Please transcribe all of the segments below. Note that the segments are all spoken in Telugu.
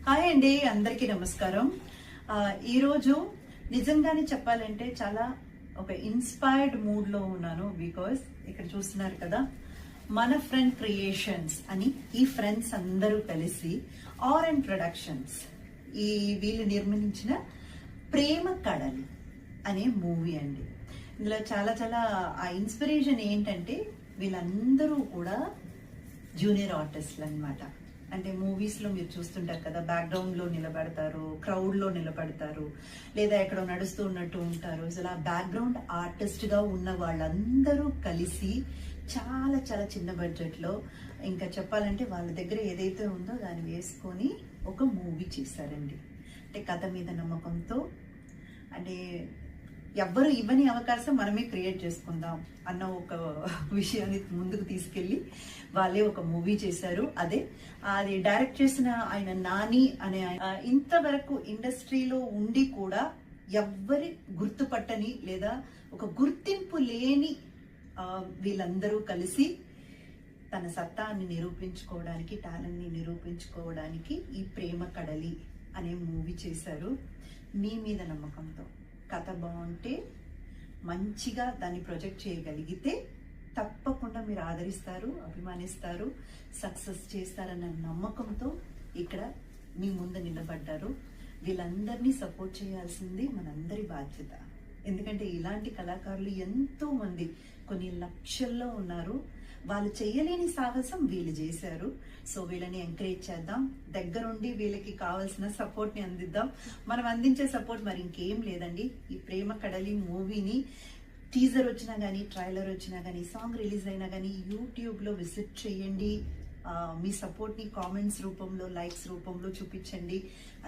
హాయ్ అండి, అందరికీ నమస్కారం. ఈరోజు నిజంగానే చెప్పాలంటే చాలా ఒక ఇన్స్పైర్డ్ మూడ్ లో ఉన్నాను. బికాస్ ఇక్కడ చూస్తున్నారు కదా, మన ఫ్రెండ్ క్రియేషన్స్ అని ఈ ఫ్రెండ్స్ అందరూ కలిసి ఆర్ఎన్ ప్రొడక్షన్స్ వీళ్ళు నిర్మించిన ప్రేమ కడలి అనే మూవీ అండి. ఇందులో చాలా చాలా ఆ ఇన్స్పిరేషన్ ఏంటంటే వీళ్ళందరూ కూడా జూనియర్ ఆర్టిస్టులు అన్నమాట. అంటే మూవీస్ లో మీరు చూస్తుంటారు కదా, బ్యాక్గ్రౌండ్ లో నిలబడతారు, క్రౌడ్ లో నిలబడతారు, లేదా ఎక్కడో నడుస్తూ ఉన్నట్టు ఉంటారు. అసలు ఆ బ్యాక్గ్రౌండ్ ఆర్టిస్ట్ గా ఉన్న వాళ్ళందరూ కలిసి చాలా చాలా చిన్న బడ్జెట్ లో, ఇంకా చెప్పాలంటే వాళ్ళ దగ్గర ఏదైతే ఉందో దాన్ని వేసుకొని ఒక మూవీ చేశారండి. అంటే కథ మీద నమ్మకంతో, అంటే ఎవ్వరు ఇవ్వని అవకాశం మనమే క్రియేట్ చేసుకుందాం అన్న ఒక విషయాన్ని ముందుకు తీసుకెళ్లి వాళ్ళే ఒక మూవీ చేశారు. అది డైరెక్ట్ చేసిన ఆయన నాని అనే ఇంతవరకు ఇండస్ట్రీలో ఉండి కూడా ఎవ్వరి గుర్తుపట్టని లేదా ఒక గుర్తింపు లేని వీళ్ళందరూ కలిసి తన సత్తాన్ని నిరూపించుకోవడానికి, టాలెంట్ని నిరూపించుకోవడానికి ఈ ప్రేమ కడలి అనే మూవీ చేశారు. మీ మీద నమ్మకంతో కథ బాగుంటే, మంచిగా దాన్ని ప్రొజెక్ట్ చేయగలిగితే తప్పకుండా మీరు ఆదరిస్తారు, అభిమానిస్తారు, సక్సెస్ చేస్తారన్న నమ్మకంతో ఇక్కడ మీ ముందు నిలబడ్డారు. వీళ్ళందరినీ సపోర్ట్ చేయాల్సింది మనందరి బాధ్యత. ఎందుకంటే ఇలాంటి కళాకారులు ఎంతో మంది కొన్ని లక్షల్లో ఉన్నారు. వాళ్ళు చేయలేని సాహసం వీళ్ళు చేశారు. సో వీళ్ళని ఎంకరేజ్ చేద్దాం, దగ్గరుండి వీళ్ళకి కావాల్సిన సపోర్ట్ ని అందిద్దాం. మనం అందించే సపోర్ట్ మరి ఇంకేం లేదండి. ఈ ప్రేమ కడలి మూవీని టీజర్ వచ్చినా కానీ, ట్రైలర్ వచ్చినా కానీ, సాంగ్ రిలీజ్ అయినా కానీ యూట్యూబ్ లో విజిట్ చేయండి. మీ సపోర్ట్ ని కామెంట్స్ రూపంలో, లైక్స్ రూపంలో చూపించండి.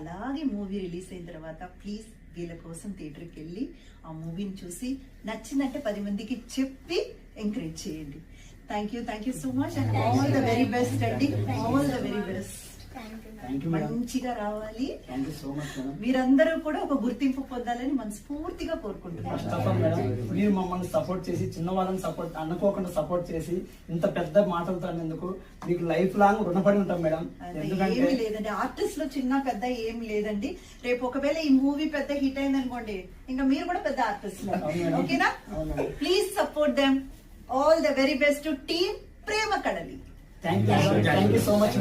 అలాగే మూవీ రిలీజ్ అయిన తర్వాత ప్లీజ్ వీళ్ళ కోసం థియేటర్కి వెళ్ళి ఆ మూవీని చూసి నచ్చిందంటే 10 మందికి చెప్పి ఎంకరేజ్ చేయండి. Thank you so much and all the very best అండి. All the very best. మంచిగా రావాలి. మీరందరూ కూడా ఒక గుర్తింపు పొందాలని మనస్ఫూర్తిగా కోరుకుంటున్నాను. మీరు మమ్మల్ని సపోర్ట్ చేసి, చిన్న వాళ్ళని సపోర్ట్ అనుకోకుండా సపోర్ట్ చేసి, ఇంత పెద్ద మాటలతో అనేందుకు మీకు లైఫ్ లాంగ్ రుణపడి ఉంటాం మేడం. ఏమీ లేదండి, ఆర్టిస్ట్ లో చిన్న పెద్ద ఏం లేదండి. రేపు ఒకవేళ ఈ మూవీ పెద్ద హిట్ అయింది అనుకోండి, ఇంకా మీరు కూడా పెద్ద ఆర్టిస్ట్. ఓకేనా? Please support them. All the very best to team Prema Kadali. Thank you so much.